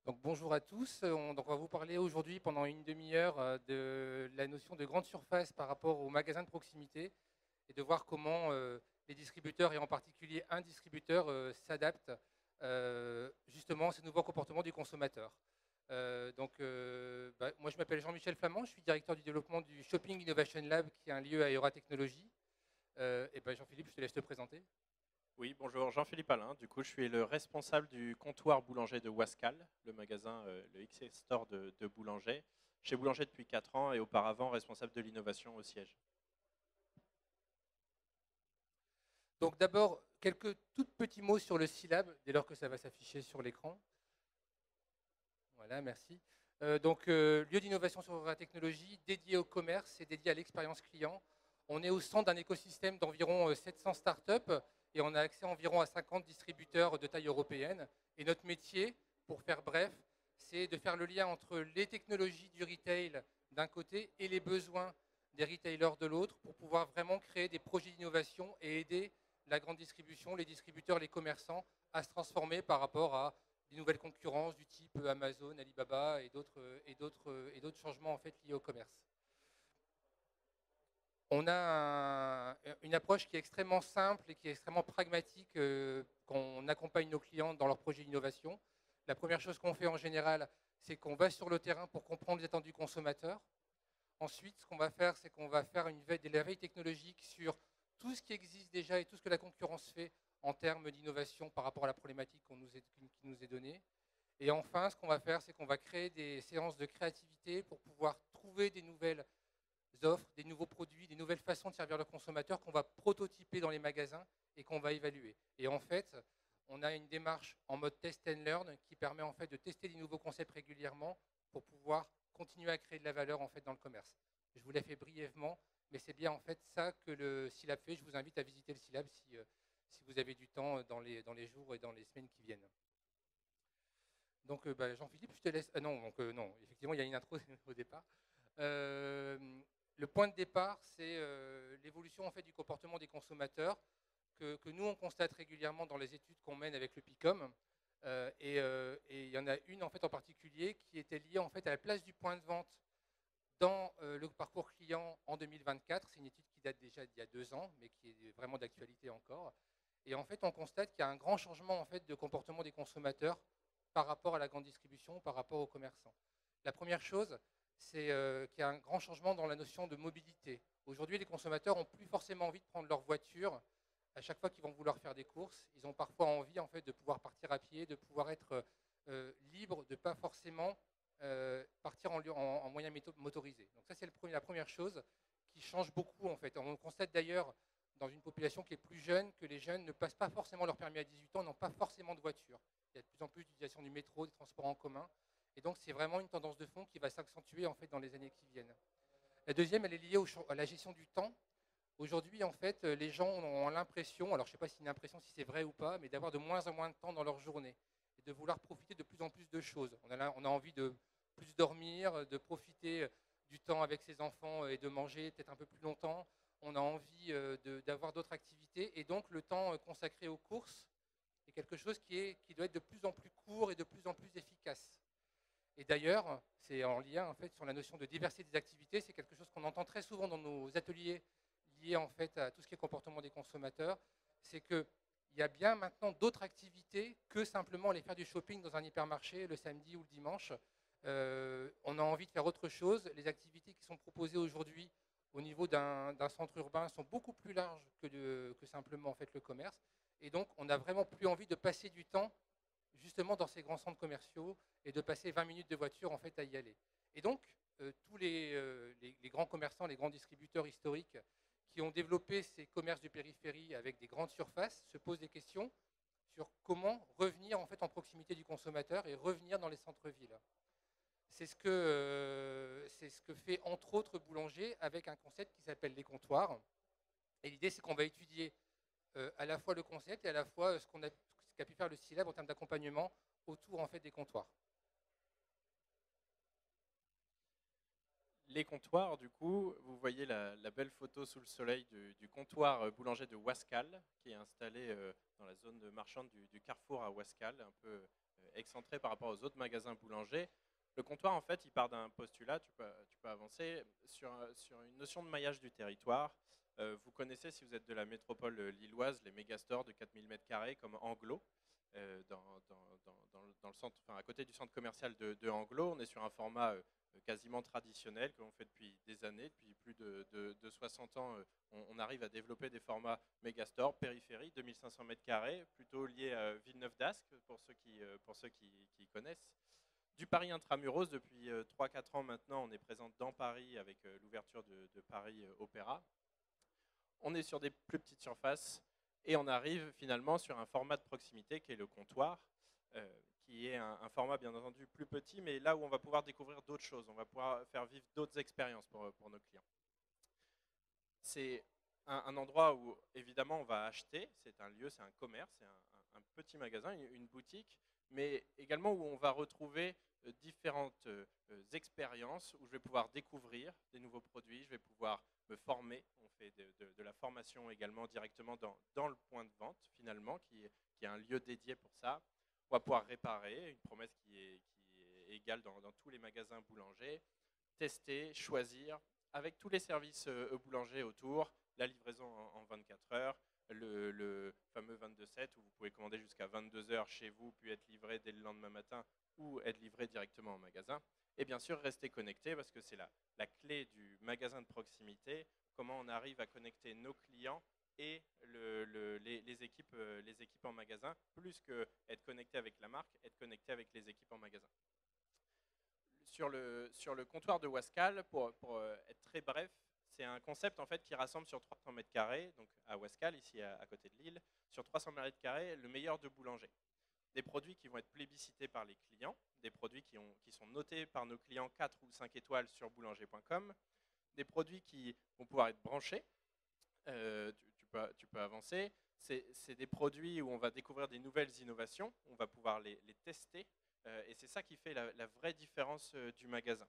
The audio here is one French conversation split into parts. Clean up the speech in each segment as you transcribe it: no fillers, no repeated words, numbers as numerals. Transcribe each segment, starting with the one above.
Donc, bonjour à tous. On va vous parler aujourd'hui pendant une demi-heure de la notion de grande surface par rapport aux magasins de proximité et de voir comment les distributeurs et en particulier un distributeur s'adaptent justement à ce nouveau comportement du consommateur. Moi je m'appelle Jean-Michel Flamand, je suis directeur du développement du Shopping Innovation Lab qui est un lieu à Eura Technologies. Jean-Philippe, je te laisse te présenter. Oui, bonjour, Jean-Philippe Alain. Du coup, je suis le responsable du comptoir boulanger de Wascal, le magasin, le XS Store de Boulanger. Chez Boulanger depuis 4 ans et auparavant responsable de l'innovation au siège. Donc d'abord, quelques tout petits mots sur le syllabe, dès lors que ça va s'afficher sur l'écran. Voilà, merci. Lieu d'innovation sur la technologie, dédié au commerce et dédié à l'expérience client. On est au centre d'un écosystème d'environ 700 startups et on a accès environ à 50 distributeurs de taille européenne. Et notre métier, pour faire bref, c'est de faire le lien entre les technologies du retail d'un côté et les besoins des retailers de l'autre pour pouvoir vraiment créer des projets d'innovation et aider la grande distribution, les distributeurs, les commerçants à se transformer par rapport à des nouvelles concurrences du type Amazon, Alibaba et d'autres changements en fait liés au commerce. On a une approche qui est extrêmement simple et qui est extrêmement pragmatique quand on accompagne nos clients dans leurs projets d'innovation. La première chose qu'on fait en général, c'est qu'on va sur le terrain pour comprendre les attentes du consommateur. Ensuite, ce qu'on va faire, c'est qu'on va faire de la veille technologique sur tout ce qui existe déjà et tout ce que la concurrence fait en termes d'innovation par rapport à la problématique qui nous est donnée. Et enfin, ce qu'on va faire, c'est qu'on va créer des séances de créativité pour pouvoir trouver des nouvelles offres, des nouveaux produits, des nouvelles façons de servir le consommateur qu'on va prototyper dans les magasins et qu'on va évaluer. Et en fait, on a une démarche en mode test and learn qui permet en fait de tester des nouveaux concepts régulièrement pour pouvoir continuer à créer de la valeur en fait dans le commerce. Je vous l'ai fait brièvement, mais c'est bien en fait ça que le SILAB fait. Je vous invite à visiter le SILAB si vous avez du temps dans les jours et dans les semaines qui viennent. Donc Jean-Philippe, je te laisse. Non, effectivement, il y a une intro au départ. Le point de départ, c'est l'évolution en fait du comportement des consommateurs que nous on constate régulièrement dans les études qu'on mène avec le PICOM. Et il y en a une en fait en particulier qui était liée en fait à la place du point de vente dans le parcours client en 2024. C'est une étude qui date déjà d'il y a 2 ans, mais qui est vraiment d'actualité encore. Et en fait, on constate qu'il y a un grand changement en fait de comportement des consommateurs par rapport à la grande distribution, par rapport aux commerçants. La première chose, c'est qu'il y a un grand changement dans la notion de mobilité. Aujourd'hui, les consommateurs n'ont plus forcément envie de prendre leur voiture à chaque fois qu'ils vont vouloir faire des courses. Ils ont parfois envie en fait, de pouvoir partir à pied, de pouvoir être libre, de ne pas forcément partir en moyen motorisé. Donc ça, c'est la première chose qui change beaucoup. En fait. On constate d'ailleurs dans une population qui est plus jeune que les jeunes ne passent pas forcément leur permis à 18 ans, n'ont pas forcément de voiture. Il y a de plus en plus d'utilisation du métro, des transports en commun. Et donc, c'est vraiment une tendance de fond qui va s'accentuer en fait, dans les années qui viennent. La deuxième, elle est liée à la gestion du temps. Aujourd'hui, en fait, les gens ont l'impression, alors je ne sais pas si c'est une impression, si c'est vrai ou pas, mais d'avoir de moins en moins de temps dans leur journée et de vouloir profiter de plus en plus de choses. On a envie de plus dormir, de profiter du temps avec ses enfants et de manger peut-être un peu plus longtemps. On a envie d'avoir d'autres activités et donc le temps consacré aux courses est quelque chose qui doit être de plus en plus court et de plus en plus efficace. Et d'ailleurs, c'est en lien en fait, sur la notion de diversité des activités, c'est quelque chose qu'on entend très souvent dans nos ateliers liés en fait, à tout ce qui est comportement des consommateurs, c'est qu'il y a bien maintenant d'autres activités que simplement aller faire du shopping dans un hypermarché le samedi ou le dimanche. On a envie de faire autre chose. Les activités qui sont proposées aujourd'hui au niveau d'un centre urbain sont beaucoup plus larges que simplement en fait, le commerce. Et donc, on n'a vraiment plus envie de passer du temps justement dans ces grands centres commerciaux et de passer 20 minutes de voiture en fait à y aller. Et donc, tous les grands commerçants, les grands distributeurs historiques qui ont développé ces commerces de périphérie avec des grandes surfaces se posent des questions sur comment revenir en fait en proximité du consommateur et revenir dans les centres-villes. C'est ce que fait entre autres Boulanger avec un concept qui s'appelle les comptoirs. Et l'idée, c'est qu'on va étudier à la fois le concept et à la fois ce qu'a pu faire le SILAB en termes d'accompagnement autour en fait, des comptoirs. Les comptoirs, du coup, vous voyez la belle photo sous le soleil du comptoir boulanger de Wascal, qui est installé dans la zone marchande du Carrefour à Wascal, un peu excentré par rapport aux autres magasins boulangers. Le comptoir, en fait, il part d'un postulat, tu peux avancer, sur une notion de maillage du territoire. Vous connaissez, si vous êtes de la métropole lilloise, les mégastores de 4000 m² comme Anglo, dans le centre, enfin, à côté du centre commercial de Anglo. On est sur un format quasiment traditionnel que l'on fait depuis des années, depuis plus de 60 ans. On arrive à développer des formats mégastores, périphérie, 2500 m², plutôt liés à Villeneuve d'Ascq, pour ceux qui connaissent. Du Paris Intramuros, depuis 3-4 ans maintenant, on est présent dans Paris avec l'ouverture de Paris Opéra. On est sur des plus petites surfaces et on arrive finalement sur un format de proximité qui est le comptoir, qui est un format bien entendu plus petit, mais là où on va pouvoir découvrir d'autres choses, on va pouvoir faire vivre d'autres expériences pour nos clients. C'est un endroit où évidemment on va acheter, c'est un lieu, c'est un commerce, c'est un petit magasin, une boutique, mais également où on va retrouver différentes expériences, où je vais pouvoir découvrir des nouveaux produits, je vais pouvoir me former. On fait de la formation également directement dans le point de vente finalement, qui est un lieu dédié pour ça. On va pouvoir réparer, une promesse qui est égale dans tous les magasins boulangers, tester, choisir, avec tous les services boulangers autour, la livraison en 24 heures, le fameux 22/7 où vous pouvez commander jusqu'à 22 heures chez vous, puis être livré dès le lendemain matin ou être livré directement au magasin. Et bien sûr, rester connecté parce que c'est la clé du magasin de proximité, comment on arrive à connecter nos clients et les équipes en magasin, plus que être connecté avec la marque, être connecté avec les équipes en magasin. Sur le comptoir de Wascal, pour être très bref, c'est un concept en fait qui rassemble sur 300 m², donc à Wascal, ici à côté de Lille, sur 300 m², le meilleur de boulanger. Des produits qui vont être plébiscités par les clients, des produits qui sont notés par nos clients 4 ou 5 étoiles sur boulanger.com, des produits qui vont pouvoir être branchés, tu peux avancer, c'est des produits où on va découvrir des nouvelles innovations, on va pouvoir les tester, et c'est ça qui fait la vraie différence du magasin.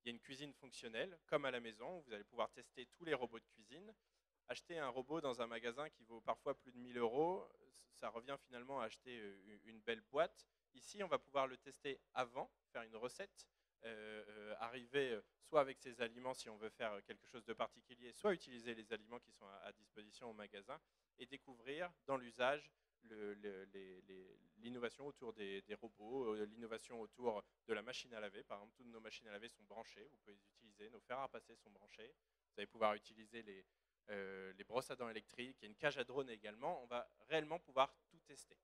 Il y a une cuisine fonctionnelle, comme à la maison, où vous allez pouvoir tester tous les robots de cuisine. Acheter un robot dans un magasin qui vaut parfois plus de 1000 €, ça revient finalement à acheter une belle boîte. Ici, on va pouvoir le tester avant, faire une recette, arriver soit avec ses aliments si on veut faire quelque chose de particulier, soit utiliser les aliments qui sont à disposition au magasin et découvrir dans l'usage l'innovation autour des robots, l'innovation autour de la machine à laver. Par exemple, toutes nos machines à laver sont branchées, vous pouvez les utiliser, nos fers à repasser sont branchés, vous allez pouvoir utiliser les brosses à dents électriques, il y a une cage à drone également, on va réellement pouvoir tout tester.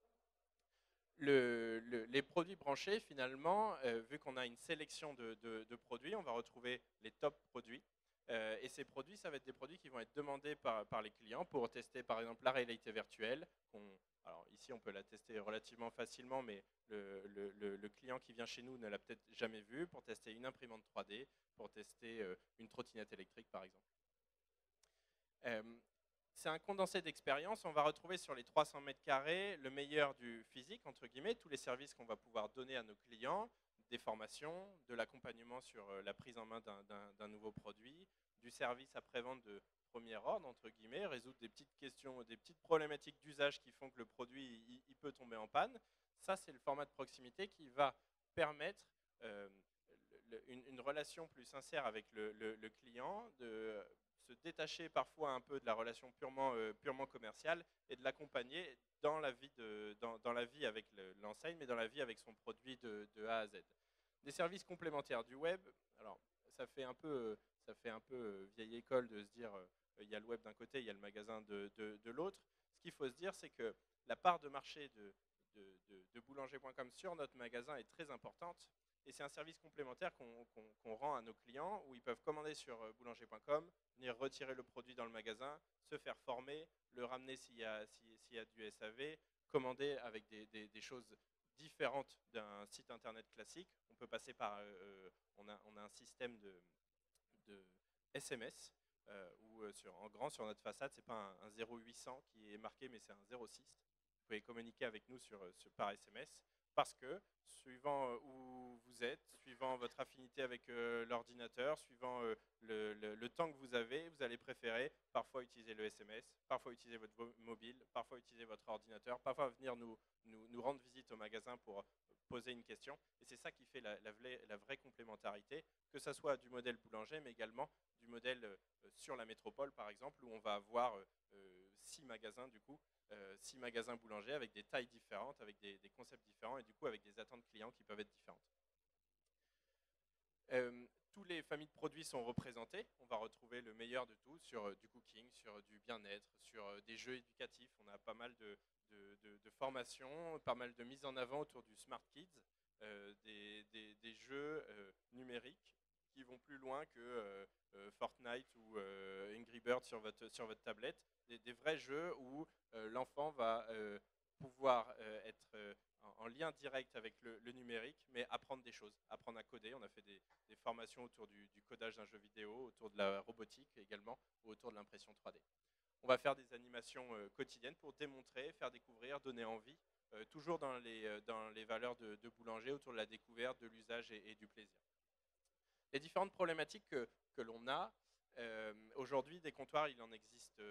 Les produits branchés, finalement, vu qu'on a une sélection de produits, on va retrouver les top produits. Et ces produits, ça va être des produits qui vont être demandés par les clients pour tester, par exemple, la réalité virtuelle. Alors ici, on peut la tester relativement facilement, mais le client qui vient chez nous ne l'a peut-être jamais vu, pour tester une imprimante 3D, pour tester une trottinette électrique, par exemple. C'est un condensé d'expérience. On va retrouver sur les 300 m² le meilleur du physique, entre guillemets, tous les services qu'on va pouvoir donner à nos clients, des formations, de l'accompagnement sur la prise en main d'un nouveau produit, du service après-vente de premier ordre, entre guillemets, résoudre des petites questions, des petites problématiques d'usage qui font que le produit il peut tomber en panne. Ça, c'est le format de proximité qui va permettre une relation plus sincère avec le client, de se détacher parfois un peu de la relation purement commerciale et de l'accompagner dans la vie avec l'enseigne, mais dans la vie avec son produit de A à Z. Des services complémentaires du web, alors ça fait un peu vieille école de se dire il y a le web d'un côté, il y a le magasin de l'autre. Ce qu'il faut se dire, c'est que la part de marché de boulanger.com sur notre magasin est très importante. Et c'est un service complémentaire qu'on rend à nos clients, où ils peuvent commander sur boulanger.com, venir retirer le produit dans le magasin, se faire former, le ramener s'il y a du SAV, commander avec des choses différentes d'un site internet classique. On peut passer par, on a un système de SMS, où en grand sur notre façade, ce n'est pas un 0800 qui est marqué, mais c'est un 06. Vous pouvez communiquer avec nous par SMS. Parce que, suivant où vous êtes, suivant votre affinité avec l'ordinateur, suivant le temps que vous avez, vous allez préférer parfois utiliser le SMS, parfois utiliser votre mobile, parfois utiliser votre ordinateur, parfois venir nous rendre visite au magasin pour poser une question. Et c'est ça qui fait la vraie complémentarité, que ce soit du modèle boulanger, mais également du modèle sur la métropole, par exemple, où on va avoir 6 magasins, du coup, 6 magasins boulangers avec des tailles différentes, avec des concepts différents et du coup avec des attentes clients qui peuvent être différentes. Tous les familles de produits sont représentées. On va retrouver le meilleur de tout sur du cooking, sur du bien-être, sur des jeux éducatifs. On a pas mal de formations, pas mal de mise en avant autour du Smart Kids, des jeux numériques qui vont plus loin que Fortnite ou Angry Birds sur votre tablette. Des vrais jeux où l'enfant va pouvoir être en lien direct avec le numérique, mais apprendre des choses, apprendre à coder. On a fait des formations autour du codage d'un jeu vidéo, autour de la robotique également, ou autour de l'impression 3D. On va faire des animations quotidiennes pour démontrer, faire découvrir, donner envie, toujours dans les valeurs de boulanger, autour de la découverte, de l'usage et du plaisir. Les différentes problématiques que l'on a, aujourd'hui, des comptoirs, il en existe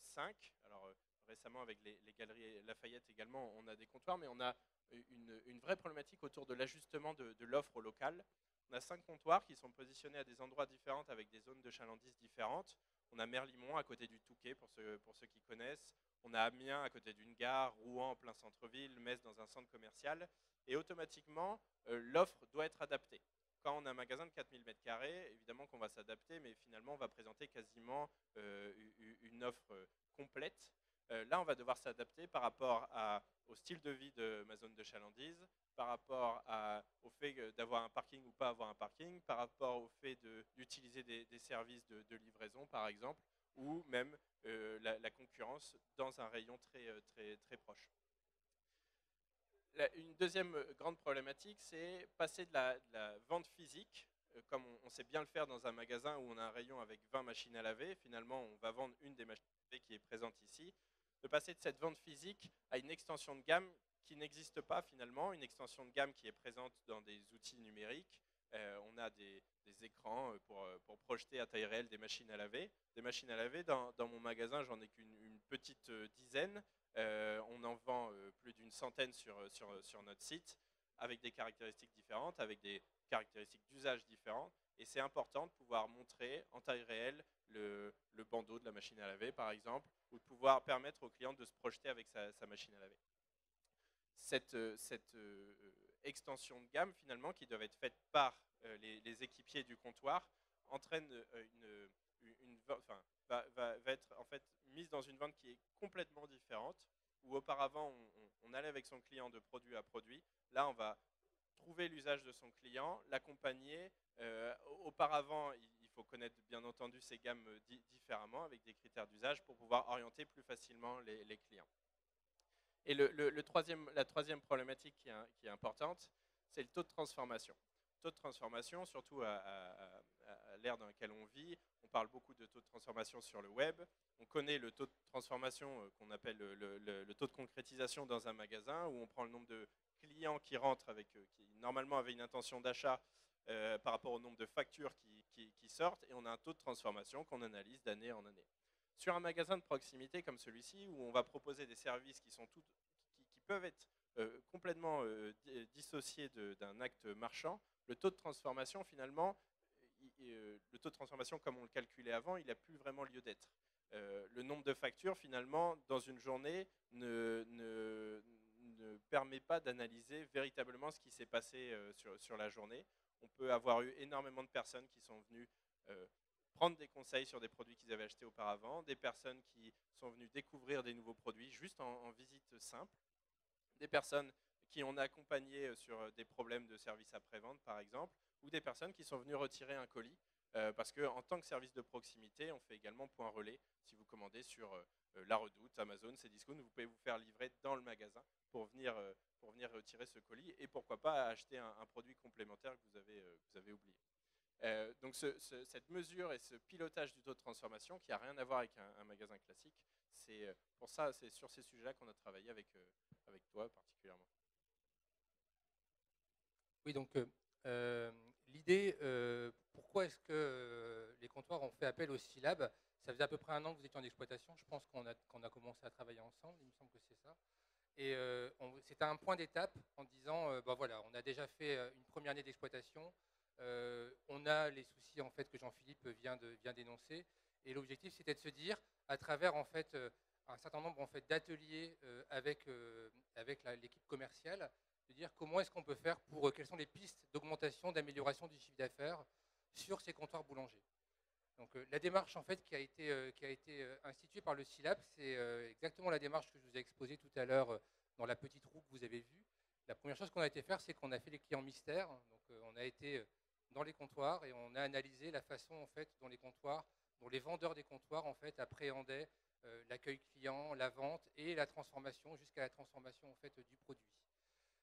5. Alors, récemment, avec les galeries Lafayette également, on a des comptoirs, mais on a une vraie problématique autour de l'ajustement de l'offre locale. On a 5 comptoirs qui sont positionnés à des endroits différents avec des zones de chalandise différentes. On a Merlimont à côté du Touquet, pour ceux qui connaissent. On a Amiens à côté d'une gare, Rouen en plein centre-ville, Metz dans un centre commercial. Et automatiquement, l'offre doit être adaptée. Quand on a un magasin de 4000 m², évidemment qu'on va s'adapter, mais finalement, on va présenter quasiment une offre complète. Là, on va devoir s'adapter par rapport au style de vie de ma zone de chalandise, par rapport au fait d'avoir un parking ou pas avoir un parking, par rapport au fait d'utiliser des services de livraison, par exemple, ou même la concurrence dans un rayon très proche. Une deuxième grande problématique, c'est passer de la vente physique, comme on sait bien le faire dans un magasin où on a un rayon avec 20 machines à laver. Finalement, on va vendre une des machines à laver qui est présente ici. De passer de cette vente physique à une extension de gamme qui n'existe pas finalement, une extension de gamme qui est présente dans des outils numériques. On a des écrans pour projeter à taille réelle des machines à laver. Des machines à laver, dans mon magasin, j'en ai qu'une petite dizaine. On en vend plus d'une centaine sur notre site, avec des caractéristiques différentes, avec des caractéristiques d'usage différentes. Et c'est important de pouvoir montrer en taille réelle le bandeau de la machine à laver, par exemple, ou de pouvoir permettre au client de se projeter avec sa machine à laver. Cette extension de gamme, finalement, qui doit être faite par les équipiers du comptoir, entraîne va être en fait mise dans une vente qui est complètement différente, où auparavant on allait avec son client de produit à produit. Là, on va trouver l'usage de son client, l'accompagner. Auparavant, il faut connaître bien entendu ces gammes différemment avec des critères d'usage pour pouvoir orienter plus facilement les clients. Et la troisième problématique qui est importante, c'est le taux de transformation. Taux de transformation, surtout à l'ère dans laquelle on vit, on parle beaucoup de taux de transformation sur le web. On connaît le taux de transformation qu'on appelle le taux de concrétisation dans un magasin, où on prend le nombre de clients qui rentrent, qui normalement avaient une intention d'achat par rapport au nombre de factures qui sortent, et on a un taux de transformation qu'on analyse d'année en année. Sur un magasin de proximité comme celui-ci, où on va proposer des services qui peuvent être complètement dissociés d'un acte marchand, le taux de transformation, finalement, le taux de transformation comme on le calculait avant, il n'a plus vraiment lieu d'être. Le nombre de factures, finalement, dans une journée, ne permet pas d'analyser véritablement ce qui s'est passé sur la journée. On peut avoir eu énormément de personnes qui sont venues prendre des conseils sur des produits qu'ils avaient achetés auparavant, des personnes qui sont venues découvrir des nouveaux produits juste en visite simple, des personnes qui on a accompagné sur des problèmes de service après-vente, par exemple, ou des personnes qui sont venues retirer un colis, parce qu'en tant que service de proximité, on fait également point relais. Si vous commandez sur La Redoute, Amazon, Cdiscount, vous pouvez vous faire livrer dans le magasin pour venir retirer ce colis, et pourquoi pas acheter un produit complémentaire que vous avez oublié. Donc cette mesure et ce pilotage du taux de transformation qui n'a rien à voir avec un magasin classique, c'est pour ça, c'est sur ces sujets-là qu'on a travaillé avec toi particulièrement. Oui, donc l'idée, pourquoi est-ce que les comptoirs ont fait appel au Scilab? Ça faisait à peu près 1 an que vous étiez en exploitation, je pense qu'on a commencé à travailler ensemble, il me semble que c'est ça. Et c'était un point d'étape en disant, bah voilà, on a déjà fait une première année d'exploitation, on a les soucis en fait que Jean-Philippe vient d'énoncer, et l'objectif c'était de se dire, à travers en fait un certain nombre en fait d'ateliers avec l'équipe commerciale, de dire comment est-ce qu'on peut faire pour quelles sont les pistes d'augmentation, d'amélioration du chiffre d'affaires sur ces comptoirs boulangers. Donc la démarche en fait qui a été instituée par le SILAB, c'est exactement la démarche que je vous ai exposée tout à l'heure dans la petite roue que vous avez vue. La première chose qu'on a été faire, c'est qu'on a fait les clients mystères. Donc on a été dans les comptoirs et on a analysé la façon en fait dont les vendeurs des comptoirs en fait appréhendaient l'accueil client, la vente et la transformation jusqu'à la transformation en fait du produit.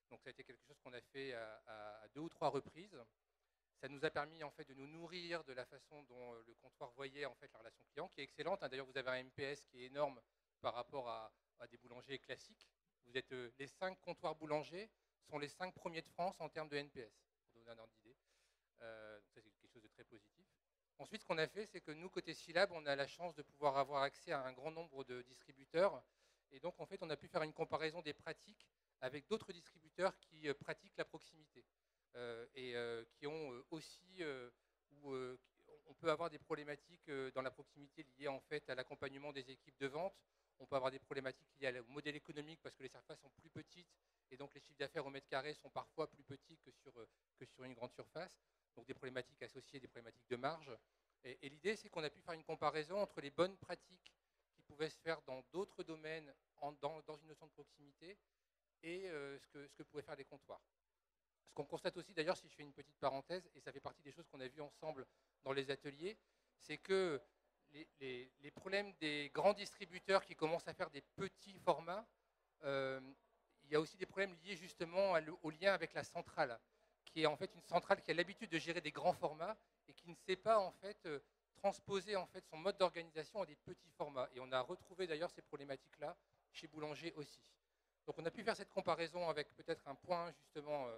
Donc ça a été quelque chose qu'on a fait à 2 ou 3 reprises. Ça nous a permis en fait de nous nourrir de la façon dont le comptoir voyait en fait la relation client, qui est excellente. D'ailleurs, vous avez un MPS qui est énorme par rapport à des boulangers classiques. Vous êtes les 5 comptoirs boulangers sont les 5 premiers de France en termes de NPS, pour donner un ordre d'idée. Donc ça, c'est quelque chose de très positif. Ensuite, ce qu'on a fait, c'est que nous, côté SILAB, on a la chance de pouvoir avoir accès à un grand nombre de distributeurs. Et donc, en fait, on a pu faire une comparaison des pratiques avec d'autres distributeurs qui pratiquent la proximité. Et qui ont aussi, où on peut avoir des problématiques dans la proximité liées en fait à l'accompagnement des équipes de vente. On peut avoir des problématiques liées au modèle économique parce que les surfaces sont plus petites et donc les chiffres d'affaires au mètre carré sont parfois plus petits que sur une grande surface. Donc des problématiques associées, des problématiques de marge. Et l'idée, c'est qu'on a pu faire une comparaison entre les bonnes pratiques qui pouvaient se faire dans d'autres domaines dans une notion de proximité et ce que pouvaient faire les comptoirs. Ce qu'on constate aussi, d'ailleurs, si je fais une petite parenthèse, et ça fait partie des choses qu'on a vues ensemble dans les ateliers, c'est que les problèmes des grands distributeurs qui commencent à faire des petits formats, il y a aussi des problèmes liés justement au lien avec la centrale, qui est en fait une centrale qui a l'habitude de gérer des grands formats et qui ne sait pas en fait transposer en fait son mode d'organisation à des petits formats. Et on a retrouvé d'ailleurs ces problématiques-là chez Boulanger aussi. Donc on a pu faire cette comparaison avec peut-être un point justement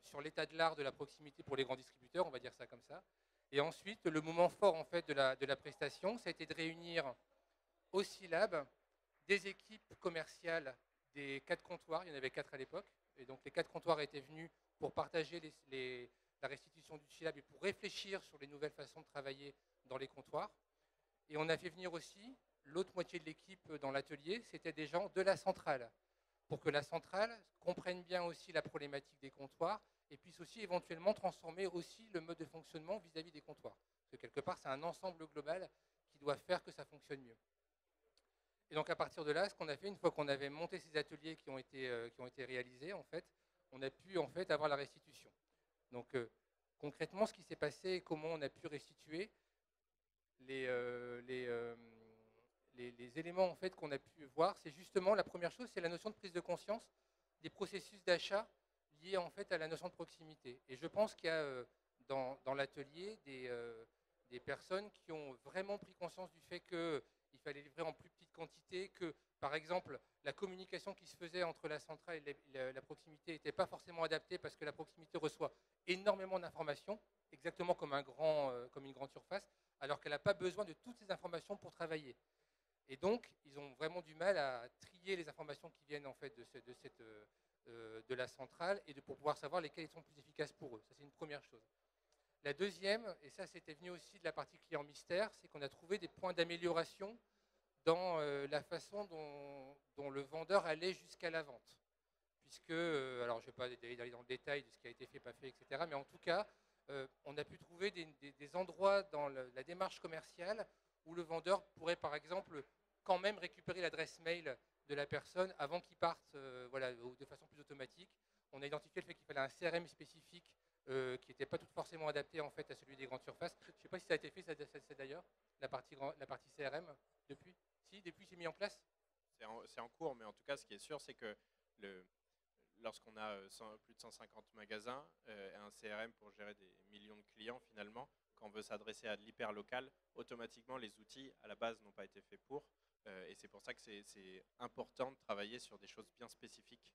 sur l'état de l'art de la proximité pour les grands distributeurs, on va dire ça comme ça. Et ensuite, le moment fort en fait de la prestation, ça a été de réunir au SILAB des équipes commerciales des 4 comptoirs, il y en avait 4 à l'époque, et donc les 4 comptoirs étaient venus pour partager la restitution du SILAB et pour réfléchir sur les nouvelles façons de travailler dans les comptoirs. Et on a fait venir aussi l'autre moitié de l'équipe dans l'atelier, c'était des gens de la centrale, pour que la centrale comprenne bien aussi la problématique des comptoirs et puisse aussi éventuellement transformer aussi le mode de fonctionnement vis-à-vis des comptoirs. Parce que quelque part, c'est un ensemble global qui doit faire que ça fonctionne mieux. Et donc à partir de là, ce qu'on a fait, une fois qu'on avait monté ces ateliers qui ont été réalisés, en fait, on a pu en fait avoir la restitution. Donc concrètement, ce qui s'est passé et comment on a pu restituer les éléments en fait, qu'on a pu voir, c'est justement la première chose, c'est la notion de prise de conscience des processus d'achat liés en fait à la notion de proximité. Et je pense qu'il y a dans l'atelier des personnes qui ont vraiment pris conscience du fait qu'il fallait livrer en plus petite quantité, que par exemple la communication qui se faisait entre la centrale et la proximité n'était pas forcément adaptée parce que la proximité reçoit énormément d'informations, exactement comme une grande surface, alors qu'elle n'a pas besoin de toutes ces informations pour travailler. Et donc, ils ont vraiment du mal à trier les informations qui viennent en fait de la centrale et pour pouvoir savoir lesquelles sont plus efficaces pour eux. Ça, c'est une première chose. La deuxième, et ça c'était venu aussi de la partie client mystère, c'est qu'on a trouvé des points d'amélioration dans la façon dont le vendeur allait jusqu'à la vente. Puisque, alors je ne vais pas aller dans le détail de ce qui a été fait, pas fait, etc. Mais en tout cas, on a pu trouver des endroits dans la démarche commerciale où le vendeur pourrait, par exemple, quand même récupérer l'adresse mail de la personne avant qu'il parte voilà, de façon plus automatique. On a identifié le fait qu'il fallait un CRM spécifique qui n'était pas tout forcément adapté en fait, à celui des grandes surfaces. Je ne sais pas si ça a été fait, c'est d'ailleurs, la partie CRM, depuis. Si, depuis c'est mis en place. C'est en cours, mais en tout cas, ce qui est sûr, c'est que lorsqu'on a plus de 150 magasins, un CRM pour gérer des millions de clients, finalement, quand on veut s'adresser à de l'hyper-local, automatiquement, les outils, à la base, n'ont pas été faits pour. Et c'est pour ça que c'est important de travailler sur des choses bien spécifiques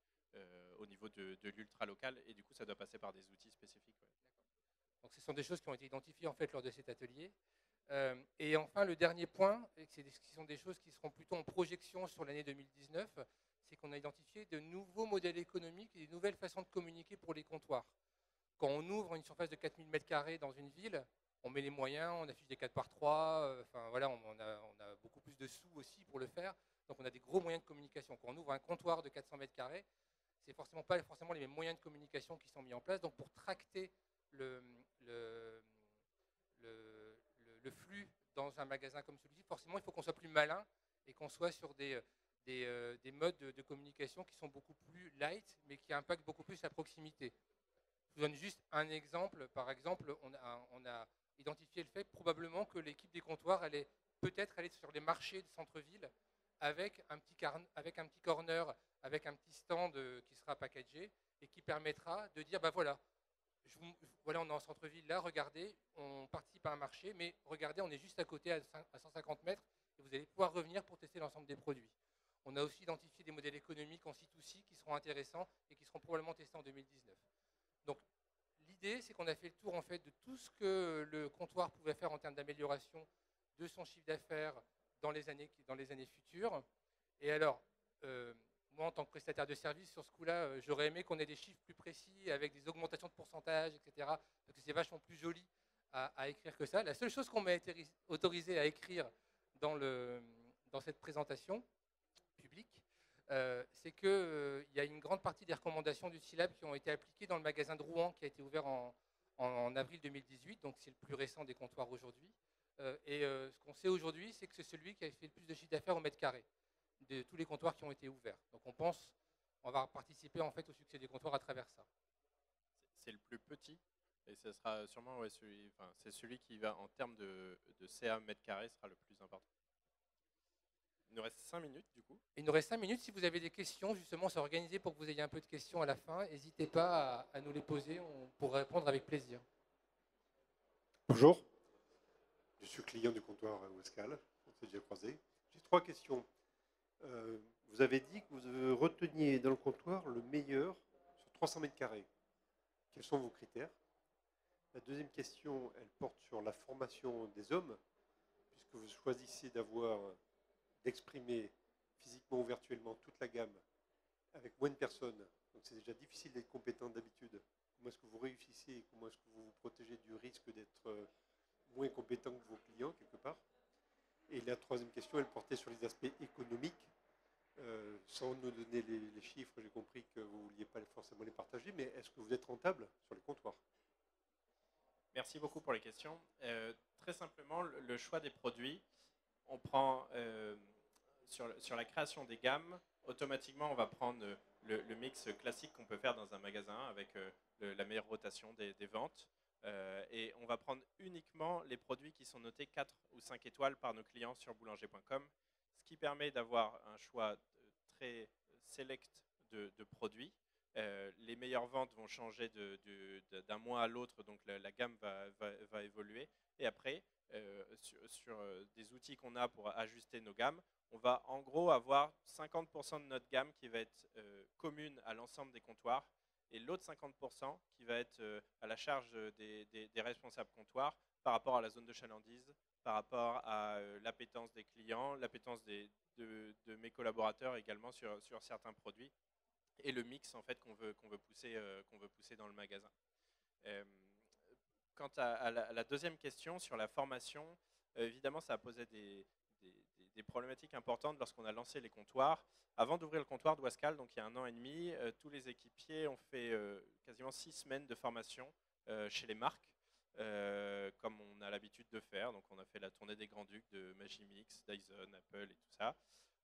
au niveau de l'ultra-local. Et du coup, ça doit passer par des outils spécifiques. Ouais. Donc, ce sont des choses qui ont été identifiées en fait, lors de cet atelier. Et enfin, le dernier point, ce sont des choses qui seront plutôt en projection sur l'année 2019, c'est qu'on a identifié de nouveaux modèles économiques et de nouvelles façons de communiquer pour les comptoirs. Quand on ouvre une surface de 4000 m² dans une ville, on met les moyens, on affiche des 4x3, enfin voilà, on a beaucoup plus de sous aussi pour le faire, donc on a des gros moyens de communication. Quand on ouvre un comptoir de 400 m², c'est forcément pas forcément les mêmes moyens de communication qui sont mis en place. Donc pour tracter le flux dans un magasin comme celui-ci, forcément il faut qu'on soit plus malin et qu'on soit sur des modes de communication qui sont beaucoup plus light, mais qui impactent beaucoup plus la proximité. Je vous donne juste un exemple. Par exemple, on a identifié le fait probablement que l'équipe des comptoirs allait peut-être aller sur les marchés de centre-ville avec un petit corner, avec un petit stand qui sera packagé et qui permettra de dire, bah voilà, voilà, on est en centre-ville là, regardez, on participe à un marché, mais regardez, on est juste à côté à 150 mètres et vous allez pouvoir revenir pour tester l'ensemble des produits. On a aussi identifié des modèles économiques en C2C qui seront intéressants et qui seront probablement testés en 2019. Donc l'idée, c'est qu'on a fait le tour en fait de tout ce que le comptoir pouvait faire en termes d'amélioration de son chiffre d'affaires dans les années futures. Et alors, moi, en tant que prestataire de service, sur ce coup-là, j'aurais aimé qu'on ait des chiffres plus précis avec des augmentations de pourcentage, etc. Parce que c'est vachement plus joli à écrire que ça. La seule chose qu'on m'a été autorisé à écrire dans cette présentation publique, c'est qu'il y a une grande partie des recommandations du SILAB qui ont été appliquées dans le magasin de Rouen qui a été ouvert en avril 2018, donc c'est le plus récent des comptoirs aujourd'hui. Ce qu'on sait aujourd'hui, c'est que c'est celui qui a fait le plus de chiffre d'affaires au mètre carré de tous les comptoirs qui ont été ouverts. Donc on va participer en fait au succès des comptoirs à travers ça. C'est le plus petit et ce sera sûrement c'est celui qui va en termes de CA mètre carré sera le plus important. Il nous reste 5 minutes du coup. Il nous reste 5 minutes. Si vous avez des questions, justement, c'est organisé pour que vous ayez un peu de questions à la fin. N'hésitez pas à nous les poser, on pourra répondre avec plaisir. Bonjour, je suis client du comptoir Wascal, on s'est déjà croisé. J'ai 3 questions. Vous avez dit que vous reteniez dans le comptoir le meilleur sur 300 m². Quels sont vos critères? La deuxième question, elle porte sur la formation des hommes, puisque vous choisissez d'exprimer physiquement ou virtuellement toute la gamme avec moins de personnes. Donc c'est déjà difficile d'être compétent d'habitude. Comment est-ce que vous réussissez? Comment est-ce que vous vous protégez du risque d'être moins compétent que vos clients, quelque part? Et la troisième question, elle portait sur les aspects économiques. Sans nous donner les chiffres, j'ai compris que vous ne vouliez pas forcément les partager, mais est-ce que vous êtes rentable sur les comptoirs? Merci beaucoup pour les questions. Très simplement, le choix des produits, on prend sur la création des gammes, automatiquement on va prendre le mix classique qu'on peut faire dans un magasin avec la meilleure rotation des ventes. Et on va prendre uniquement les produits qui sont notés 4 ou 5 étoiles par nos clients sur boulanger.com, ce qui permet d'avoir un choix très select de produits. Les meilleures ventes vont changer d'un mois à l'autre, donc la gamme va évoluer. Et après, sur des outils qu'on a pour ajuster nos gammes, on va en gros avoir 50% de notre gamme qui va être commune à l'ensemble des comptoirs et l'autre 50% qui va être à la charge des responsables comptoirs par rapport à la zone de chalandise, par rapport à l'appétence des clients, l'appétence de mes collaborateurs également sur certains produits et le mix en fait qu'on veut pousser dans le magasin. Quant à la deuxième question sur la formation, évidemment ça a posé des problématiques importantes lorsqu'on a lancé les comptoirs. Avant d'ouvrir le comptoir de Wascal, donc il y a 1 an et demi, tous les équipiers ont fait quasiment 6 semaines de formation chez les marques, comme on a l'habitude de faire. Donc on a fait la tournée des Grands-Ducs de Magimix, Dyson, Apple et tout ça.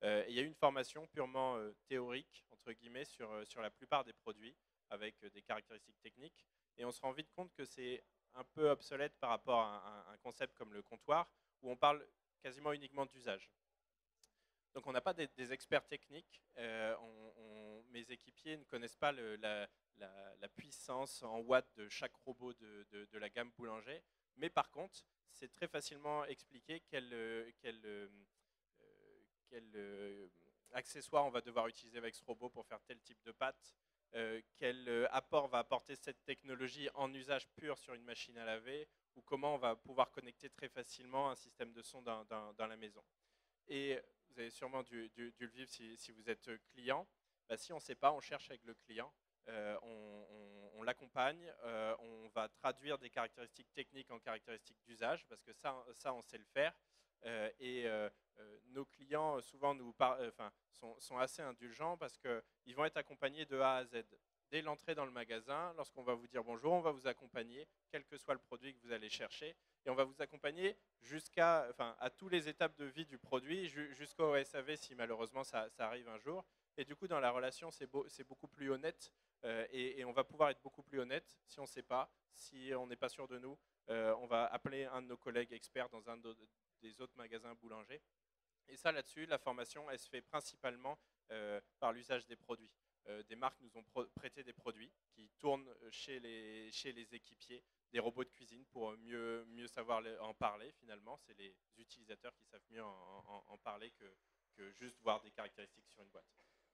Et il y a eu une formation purement théorique, entre guillemets, sur la plupart des produits, avec des caractéristiques techniques. Et on se rend vite compte que c'est un peu obsolète par rapport à un concept comme le comptoir, où on parle quasiment uniquement d'usage. Donc on n'a pas des experts techniques. Mes équipiers ne connaissent pas la puissance en watts de chaque robot de la gamme boulanger. Mais par contre, c'est très facilement expliqué quel accessoire on va devoir utiliser avec ce robot pour faire tel type de pâte, quel apport va apporter cette technologie en usage pur sur une machine à laver, ou comment on va pouvoir connecter très facilement un système de son dans la maison. Et vous avez sûrement dû le vivre si vous êtes client. Bah, si on ne sait pas, on cherche avec le client, on l'accompagne, on va traduire des caractéristiques techniques en caractéristiques d'usage, parce que ça, on sait le faire. Nos clients souvent sont assez indulgents parce qu'ils vont être accompagnés de A à Z. Dès l'entrée dans le magasin, lorsqu'on va vous dire bonjour, on va vous accompagner, quel que soit le produit que vous allez chercher, et on va vous accompagner à toutes les étapes de vie du produit, jusqu'au SAV si malheureusement ça arrive un jour. Et du coup, dans la relation, c'est beaucoup plus honnête, et on va pouvoir être beaucoup plus honnête si on ne sait pas, si on n'est pas sûr de nous. On va appeler un de nos collègues experts dans un des autres magasins boulangers. Et ça, là-dessus, la formation, elle se fait principalement par l'usage des produits. Des marques nous ont prêté des produits qui tournent chez les équipiers, des robots de cuisine pour mieux savoir en parler finalement. C'est les utilisateurs qui savent mieux en parler que juste voir des caractéristiques sur une boîte.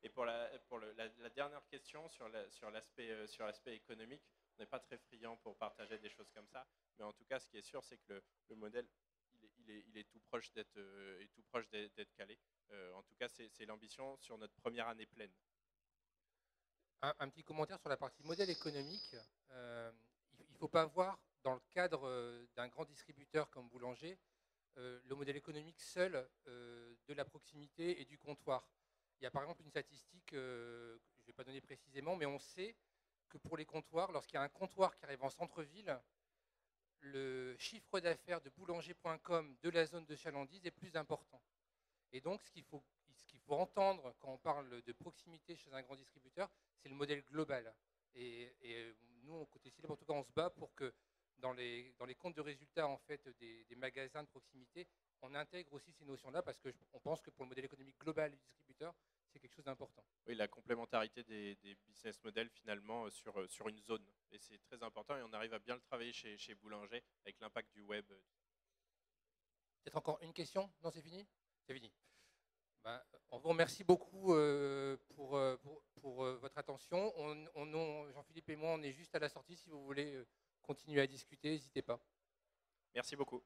Et pour la dernière question sur l'aspect économique, on n'est pas très friand pour partager des choses comme ça, mais en tout cas, ce qui est sûr, c'est que le modèle, il est tout proche d'être calé. En tout cas, c'est l'ambition sur notre première année pleine. Un petit commentaire sur la partie modèle économique. Il ne faut pas voir, dans le cadre d'un grand distributeur comme Boulanger, le modèle économique seul de la proximité et du comptoir. Il y a par exemple une statistique, je ne vais pas donner précisément, mais on sait que pour les comptoirs, lorsqu'il y a un comptoir qui arrive en centre-ville, le chiffre d'affaires de boulanger.com de la zone de chalandise est plus important. Et donc, ce qu'il faut entendre quand on parle de proximité chez un grand distributeur, c'est le modèle global. Et nous, côté Célèbre, en tout cas, on se bat pour que dans les comptes de résultats en fait, des magasins de proximité, on intègre aussi ces notions-là parce qu'on pense que pour le modèle économique global du distributeur, c'est quelque chose d'important. Oui, la complémentarité des business models finalement sur une zone. Et c'est très important et on arrive à bien le travailler chez Boulanger avec l'impact du web. Peut-être encore une question? Non, c'est fini? C'est fini. Ben, on vous remercie beaucoup pour votre attention. Jean-Philippe et moi, on est juste à la sortie. Si vous voulez continuer à discuter, n'hésitez pas. Merci beaucoup.